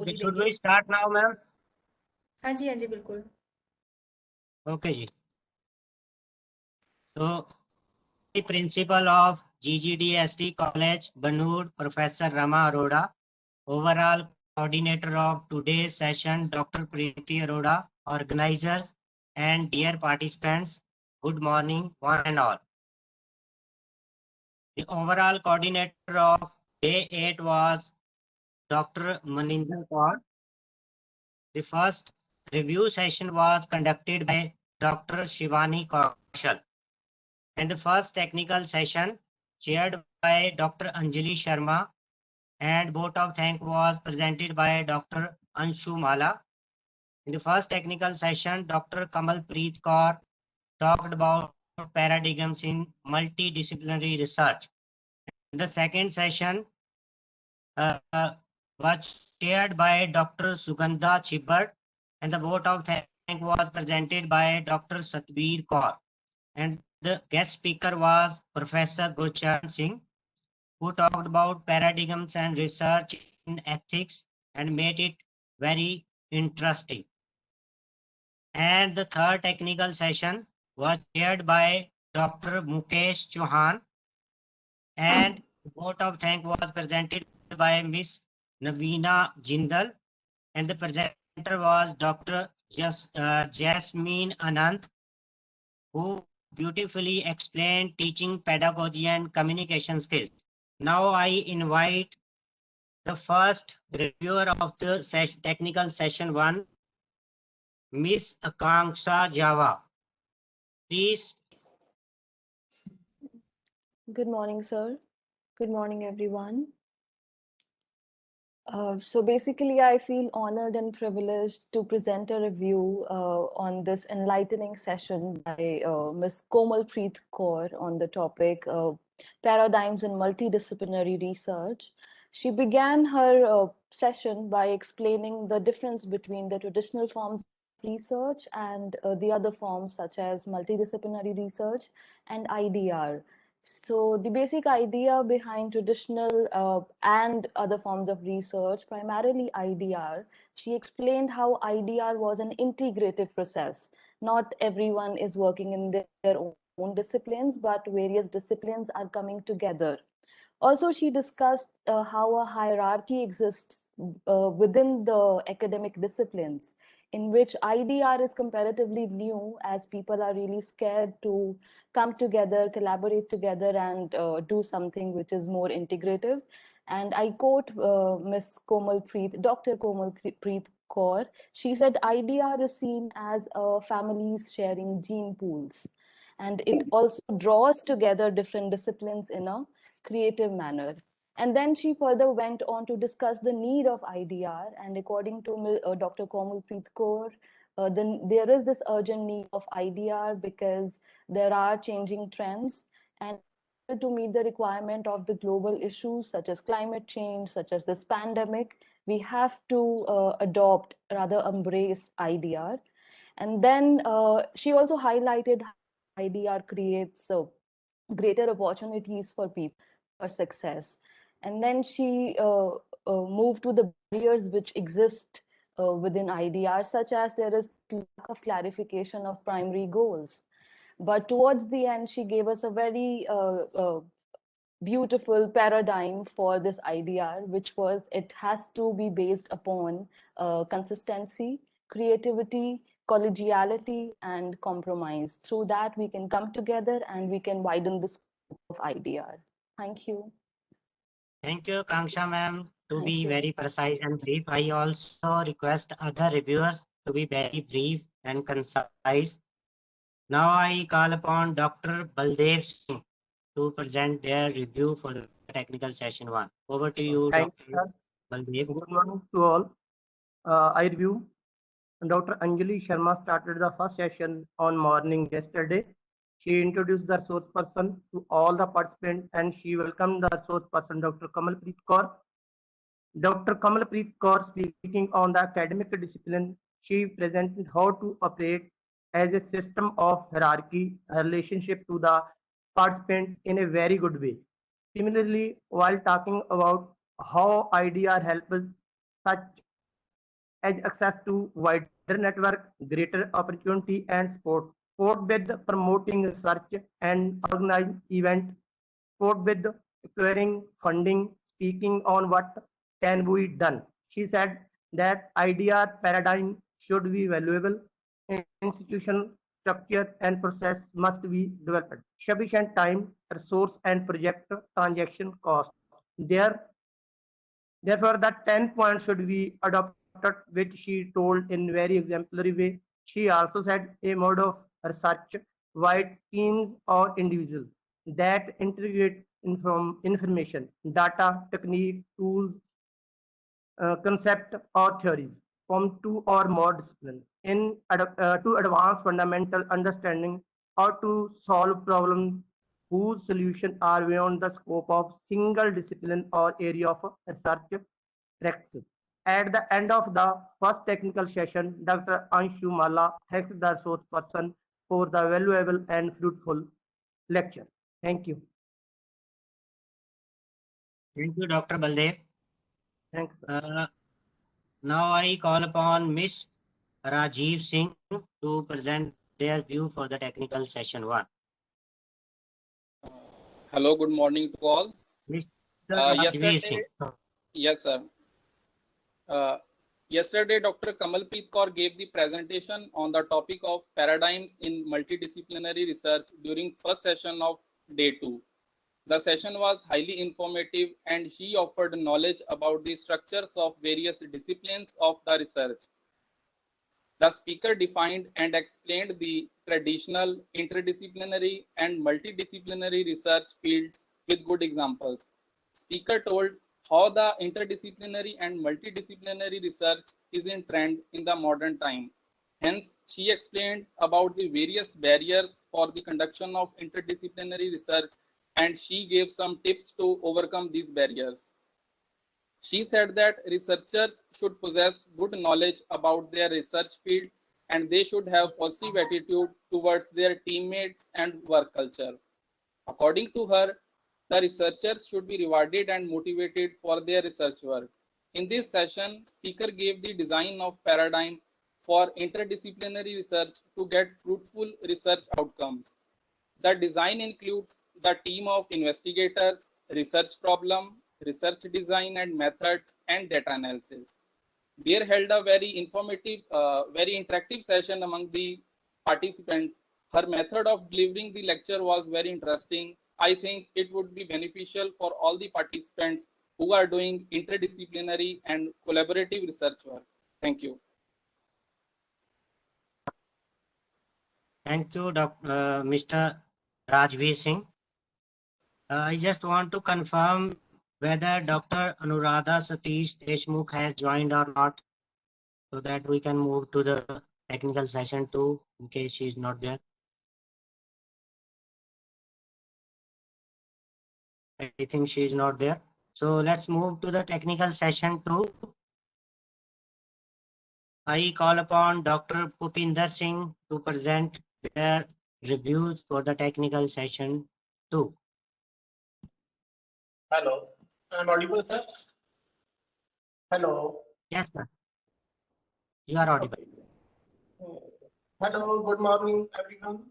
बोल ही Should देंगे। we start now, ma'am? हाँ जी बिल्कुल। Okay, ji. So, the principal of GGDST College, Banur, Professor Rama Arora, overall coordinator of today's session, Dr. Preeti Arora, organizers, and dear participants, good morning, one and all. The overall coordinator of day 8 was Dr. Maninder Kaur. The first review session was conducted by Dr. Shivani Kaushal, and the first technical session chaired by Dr. Anjali Sharma, and vote of thanks was presented by Dr. Anshu Mala. In the first technical session, Dr. Kamal Preet Kaur talked about paradigms in multidisciplinary research. In the second session was chaired by Dr. Sugandha Chibbat, and the vote of thanks was presented by Dr. Satbir Kaur. And the guest speaker was Professor Gurcharan Singh, who talked about paradigms and research in ethics and made it very interesting. And the third technical session was chaired by Dr. Mukesh Chauhan, and the vote of thanks was presented by Miss Navina Jindal, and the presenter was Dr. Jasmine Anand, who beautifully explained teaching pedagogy and communication skills. Now I invite the first reviewer of the technical session 1, Miss Akanksha Java. Please. Good morning, sir. Good morning, everyone. So basically, I feel honored and privileged to present a review on this enlightening session by Ms. Komal Preet Kaur on the topic Paradigms in Multidisciplinary Research. She began her session by explaining the difference between the traditional forms of research and the other forms such as multidisciplinary research and IDR. So the basic idea behind traditional and other forms of research, primarily IDR, she explained how IDR was an integrated process. Not everyone is working in their own disciplines, but various disciplines are coming together. Also, she discussed how a hierarchy exists within the academic disciplines, in which IDR is comparatively new, as people are really scared to come together, collaborate together, and do something which is more integrative. And I quote Ms. Komal Preet, Dr. Komal Preet Kaur. She said, IDR is seen as families sharing gene pools, and it also draws together different disciplines in a creative manner. And then she further went on to discuss the need of IDR. And according to Dr. Komal Preet Kaur, then there is this urgent need of IDR because there are changing trends, and to meet the requirement of the global issues such as climate change, such as this pandemic, we have to adopt, rather embrace IDR. And then she also highlighted how IDR creates greater opportunities for people for success. And then she moved to the barriers which exist within IDR, such as there is lack of clarification of primary goals. But towards the end, she gave us a very beautiful paradigm for this IDR, which was it has to be based upon consistency, creativity, collegiality, and compromise. Through that, we can come together and we can widen the scope of IDR. Thank you. Thank you, Kanksha ma'am, to Thank be you. very precise and brief. I also request other reviewers to be very brief and concise. Now I call upon Dr. Baldev Singh to present their review for the technical session 1. Over to you, Thanks, Dr. sir. Baldev. Good morning to all. I review. Dr. Anjali Sharma started the first session on morning yesterday. She introduced the resource person to all the participants and she welcomed the resource person, Dr. Kamal Preet Kaur. Dr. Kamal Preet Kaur speaking on the academic discipline, she presented how to operate as a system of hierarchy, a relationship to the participant in a very good way. Similarly, while talking about how IDR helps such as access to wider network, greater opportunity and support. Support with promoting research and organizing event. Support with acquiring funding, speaking on what can be done. She said that idea paradigm should be valuable. Institution structure and process must be developed. Sufficient time, resource, and project transaction cost. Therefore, that 10 points should be adopted, which she told in very exemplary way. She also said a mode of research by teams or individuals that integrate information, data, technique, tools, concept or theories from two or more disciplines to advance fundamental understanding or to solve problems whose solutions are beyond the scope of single discipline or area of research practice. At the end of the first technical session, Dr. Anshu Mala thanks the resource person for the valuable and fruitful lecture. Thank you. Thank you, Dr. Baldev. Thanks. Now I call upon Miss Rajiv Singh to present their view for the technical session 1. Hello, good morning to all. Mr. Yesterday, Rajiv Singh. yes, sir. Yesterday, Dr. Kamalpreet Kaur gave the presentation on the topic of paradigms in multidisciplinary research during first session of day 2. The session was highly informative and she offered knowledge about the structures of various disciplines of the research. The speaker defined and explained the traditional, interdisciplinary, and multidisciplinary research fields with good examples. Speaker told how the interdisciplinary and multidisciplinary research is in trend in the modern time. Hence, she explained about the various barriers for the conduction of interdisciplinary research and she gave some tips to overcome these barriers. She said that researchers should possess good knowledge about their research field and they should have positive attitude towards their teammates and work culture. According to her, the researchers should be rewarded and motivated for their research work. In this session, speaker gave the design of paradigm for interdisciplinary research to get fruitful research outcomes. The design includes the team of investigators, research problem, research design and methods, and data analysis. They held a very informative, very interactive session among the participants. Her method of delivering the lecture was very interesting. I think it would be beneficial for all the participants who are doing interdisciplinary and collaborative research work. Thank you. Thank you, Mr. Rajveer Singh. I just want to confirm whether Dr. Anuradha Satish Deshmukh has joined or not, so that we can move to the technical session 2 in case she is not there. I think she is not there. So let's move to the technical session 2. I call upon Dr. Pupinder Singh to present their reviews for the technical session 2. Hello, I'm audible, sir. Hello. Yes, sir. You are audible. Hello, good morning, everyone.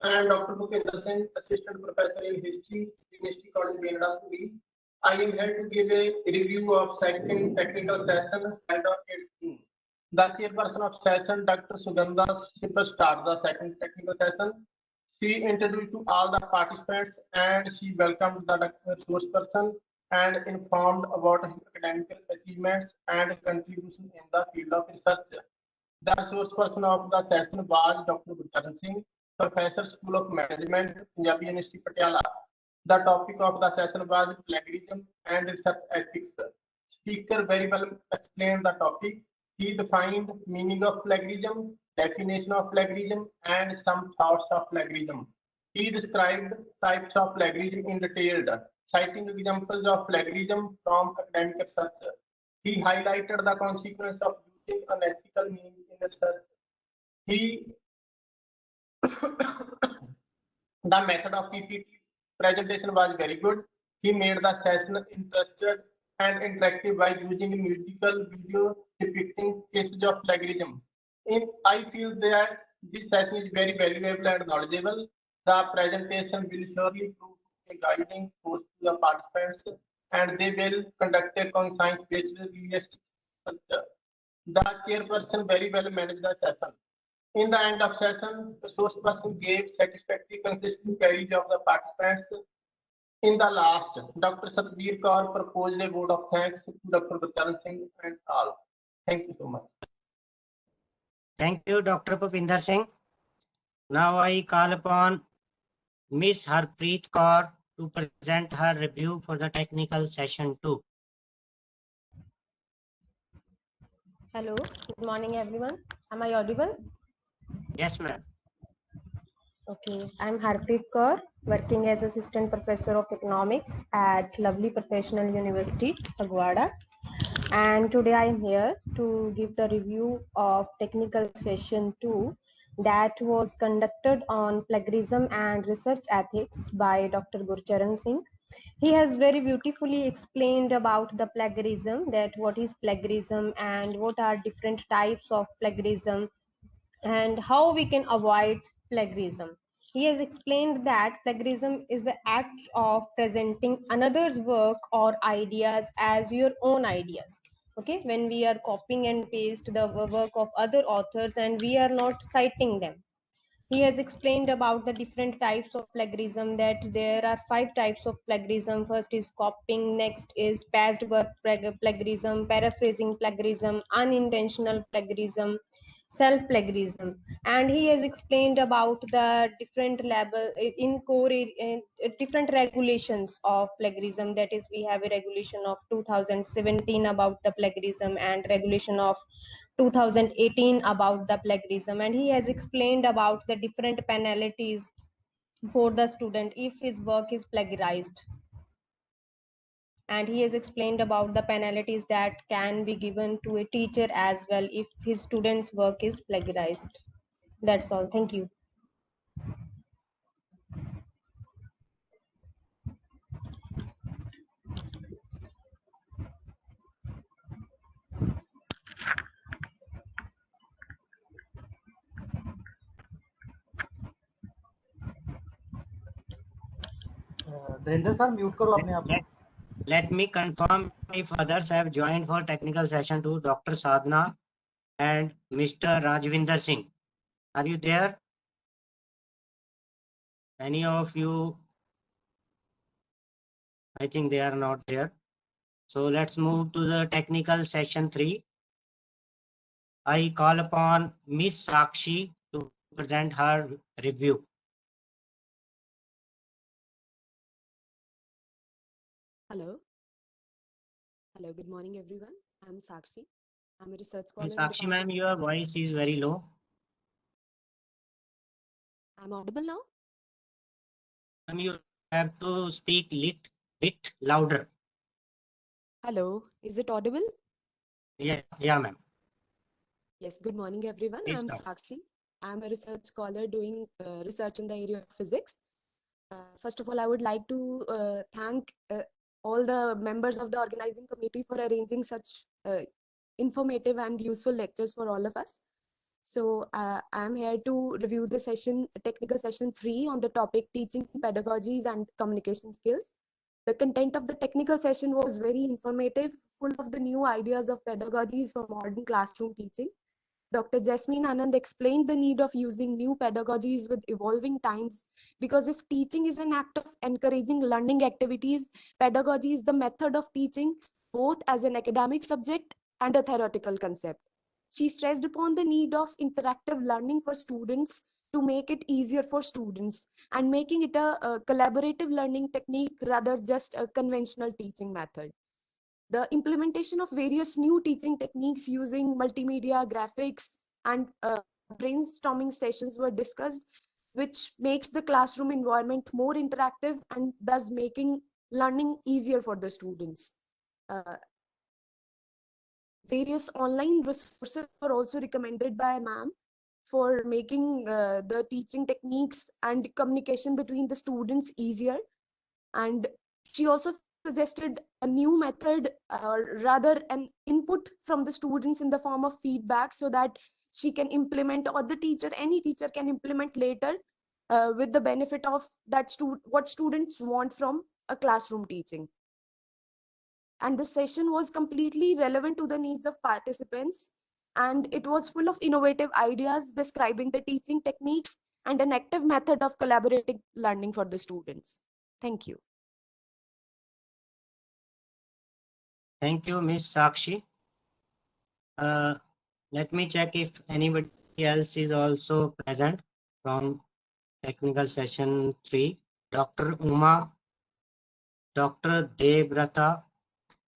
I am Dr. Bhupinder Singh, Assistant Professor in History, University College, Noida, Puri. I am here to give a review of second technical session held on 18. The chairperson of session, Dr. Sugandha, start the second technical session. She introduced to all the participants and she welcomed the resource person and informed about his academic achievements and contribution in the field of research. The resource person of the session was Dr. Gurcharan Singh, Professor, School of Management, Punjabi University, Patiala. The topic of the session was plagiarism and research ethics. Speaker very well explained the topic. He defined meaning of plagiarism, definition of plagiarism, and some thoughts of plagiarism. He described types of plagiarism in detail, citing examples of plagiarism from academic research. He highlighted the consequence of using unethical means in research. The method of PPT presentation was very good. He made the session interested and interactive by using a musical video depicting cases of plagiarism. I feel that this session is very valuable and knowledgeable. The presentation will surely prove a guiding force to the participants, and they will conduct a science-based realistic structure. The chairperson very well managed the session. In the end of session, the source person gave satisfactory, consistent carriage of the participants. In the last, Dr. Satbir Kaur proposed a vote of thanks to Dr. Gurcharan Singh and all. Thank you so much. Thank you, Dr. Pupinder Singh. Now I call upon Miss Harpreet Kaur to present her review for the technical session 2. Hello, good morning everyone. Am I audible? Yes, ma'am. Okay, I'm Harpreet Kaur, working as Assistant Professor of Economics at Lovely Professional University, Fagwada. And today I am here to give the review of technical session 2 that was conducted on plagiarism and research ethics by Dr. Gurcharan Singh. He has very beautifully explained about the plagiarism, that what is plagiarism and what are different types of plagiarism and how we can avoid plagiarism. He has explained that plagiarism is the act of presenting another's work or ideas as your own ideas. Okay, when we are copying and paste the work of other authors and we are not citing them. He has explained about the different types of plagiarism, that there are 5 types of plagiarism. First is copying, next is past work plagiarism, paraphrasing plagiarism, unintentional plagiarism, self plagiarism. And he has explained about the different level in core different regulations of plagiarism. That is, we have a regulation of 2017 about the plagiarism and regulation of 2018 about the plagiarism, and he has explained about the different penalties for the student if his work is plagiarized. And he has explained about the penalties that can be given to a teacher as well if his student's work is plagiarized. That's all. Thank you. Dhirendra sir mute करो अपने आप को. Let me confirm if others have joined for technical session 2, Dr. Sadhana and Mr. Rajvinder Singh. Are you there? Any of you? I think they are not there. So let's move to the technical session 3. I call upon Miss Sakshi to present her review. Hello. Hello, good morning everyone. I'm Sakshi. I'm a research scholar. Sakshi ma'am, your voice is very low. I'm audible now? Ma'am, you have to speak bit louder. Hello, is it audible? Yeah, ma'am. Yes, good morning everyone. Please I'm start. Sakshi. I'm a research scholar doing research in the area of physics. First of all, I would like to thank all the members of the organizing committee for arranging such informative and useful lectures for all of us. So I'm here to review the session, technical session 3 on the topic teaching pedagogies and communication skills. The content of the technical session was very informative, full of the new ideas of pedagogies for modern classroom teaching. Dr. Jasmine Anand explained the need of using new pedagogies with evolving times, because if teaching is an act of encouraging learning activities, pedagogy is the method of teaching, both as an academic subject and a theoretical concept. She stressed upon the need of interactive learning for students to make it easier for students and making it a collaborative learning technique rather just a conventional teaching method. The implementation of various new teaching techniques using multimedia, graphics, and brainstorming sessions were discussed, which makes the classroom environment more interactive and thus making learning easier for the students. Various online resources were also recommended by ma'am for making the teaching techniques and communication between the students easier. And she also suggested a new method, or rather an input from the students in the form of feedback, so that she can implement, or the teacher, any teacher can implement later with the benefit of that what students want from a classroom teaching. And the session was completely relevant to the needs of participants, and it was full of innovative ideas describing the teaching techniques and an active method of collaborative learning for the students. Thank you. Thank you, Ms. Sakshi. Let me check if anybody else is also present from technical session 3. Dr. Uma, Dr. Devrata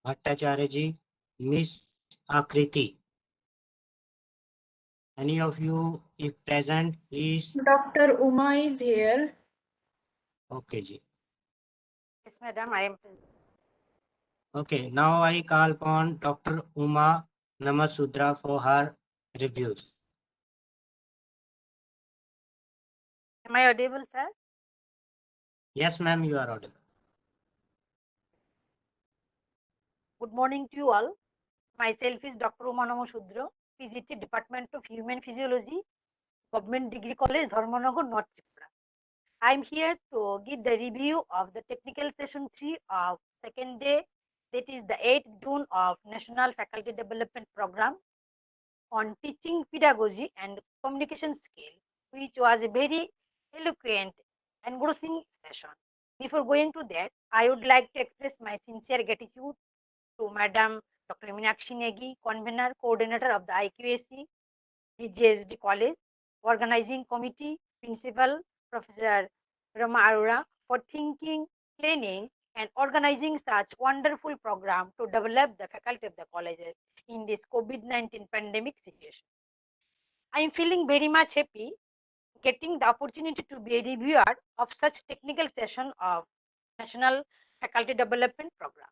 Bhattacharya ji, Miss Akriti. Any of you, if present, please. Dr. Uma is here. Okay, ji. Yes, madam, I am. Okay, now I call upon Dr. Uma Namasudra for her reviews. Am I audible, sir? Yes, ma'am, you are audible. Good morning to you all. Myself is Dr. Uma Namasudra, PGT, Department of Human Physiology, Government Degree College, Dharmanagar, North Tripura. I am here to give the review of the technical session 3 of second day, that is the 8th June of National Faculty Development Program on teaching pedagogy and communication skills, which was a very eloquent, engrossing session. Before going to that, I would like to express my sincere gratitude to Madam Dr. Meenakshi Negi, convener, coordinator of the IQAC, GJSD College, organizing committee, principal, Professor Rama Arora, for thinking, planning, and organizing such wonderful program to develop the faculty of the colleges in this COVID-19 pandemic situation. I am feeling very much happy getting the opportunity to be a reviewer of such technical session of National Faculty Development Program.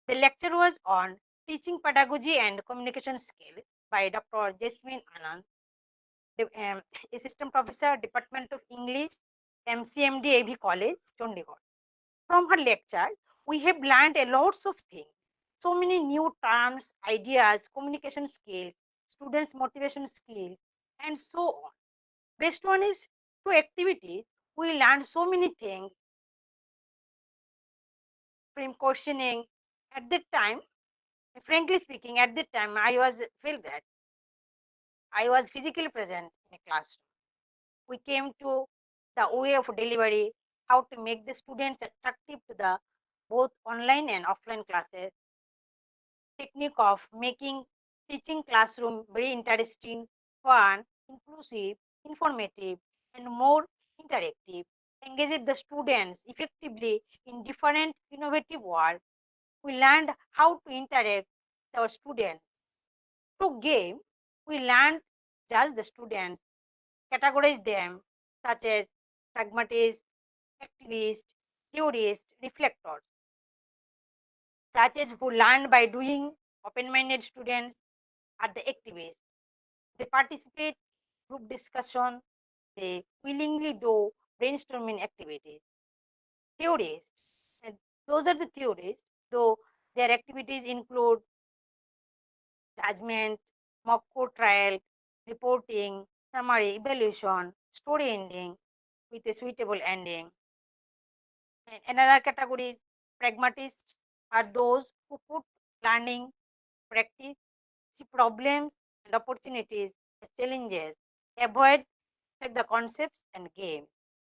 The lecture was on teaching pedagogy and communication skill by Dr. Jasmine Anand, Assistant Professor, Department of English, MCMD AV College, Chandigarh. From her lecture, we have learned a lots of things. So many new terms, ideas, communication skills, students' motivation skills, and so on. Based on his two activities, we learned so many things from questioning. At that time, frankly speaking, at that time, I felt that I was physically present in a classroom. We came to the way of delivery, how to make the students attractive to the both online and offline classes, technique of making teaching classroom very interesting, fun, inclusive, informative, and more interactive, engage the students effectively in different innovative work. We learned how to interact with our students. Through game, we learned judge the students, categorize them such as pragmatists, activists, theorists, reflectors, such as who learn by doing. Open-minded students are the activists. They participate group discussion. They willingly do brainstorming activities. Theorists, and those are the theorists, though their activities include judgment, mock court trial, reporting, summary, evaluation, story ending with a suitable ending. And another category is pragmatists are those who put learning, practice, see problems and opportunities, challenges, avoid the concepts and game.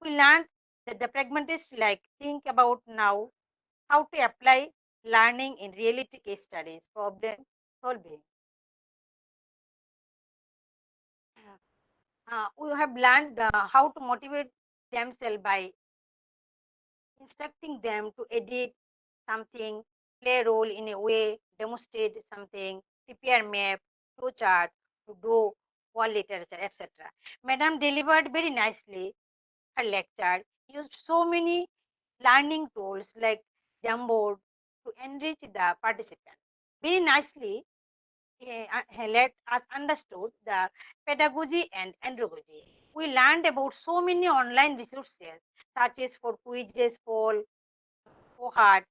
We learned that the pragmatists like think about now how to apply learning in reality case studies, problem solving. We have learned how to motivate themselves by instructing them to edit something, play a role in a way, demonstrate something, prepare map, flow chart, to do wall literature, etc. Madam delivered very nicely her lecture, used so many learning tools like Jamboard to enrich the participants. Very nicely, let us understood the pedagogy and andragogy. We learned about so many online resources such as for quizzes, poll, cohort,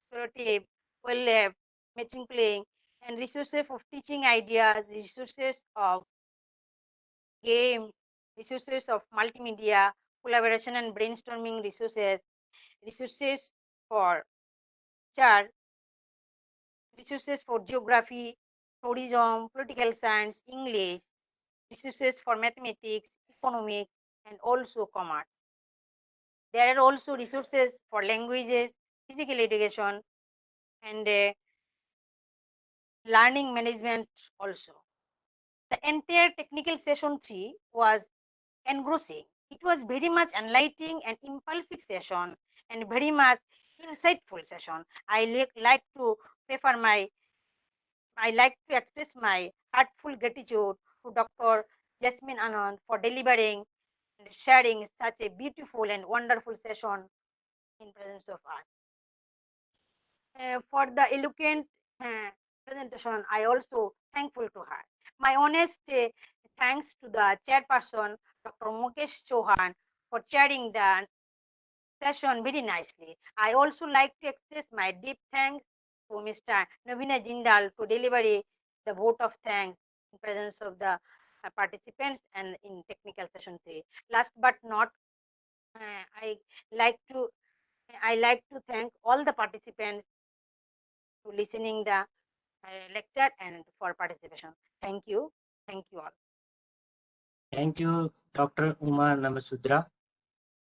explorative, well-lab, matching playing, and resources of teaching ideas, resources of game, resources of multimedia, collaboration and brainstorming resources, resources for chart, resources for geography, tourism, political science, English, resources for mathematics, economics, and also commerce. There are also resources for languages, physical education, and learning management also. The entire technical session 3 was engrossing. It was very much enlightening and impulsive session and very much insightful session. I like to express my heartful gratitude to Dr. Jasmine Anand for delivering and sharing such a beautiful and wonderful session in presence of us. For the eloquent presentation, I also thankful to her. My honest thanks to the chairperson, Dr. Mukesh Chauhan, for chairing the session very nicely. I also like to express my deep thanks to Mr. Navina Jindal to deliver the vote of thanks in presence of the participants and in technical session 3. Last but not, I like to thank all the participants to listening the lecture and for participation. Thank you all. Thank you, Dr. Uma Namasudra.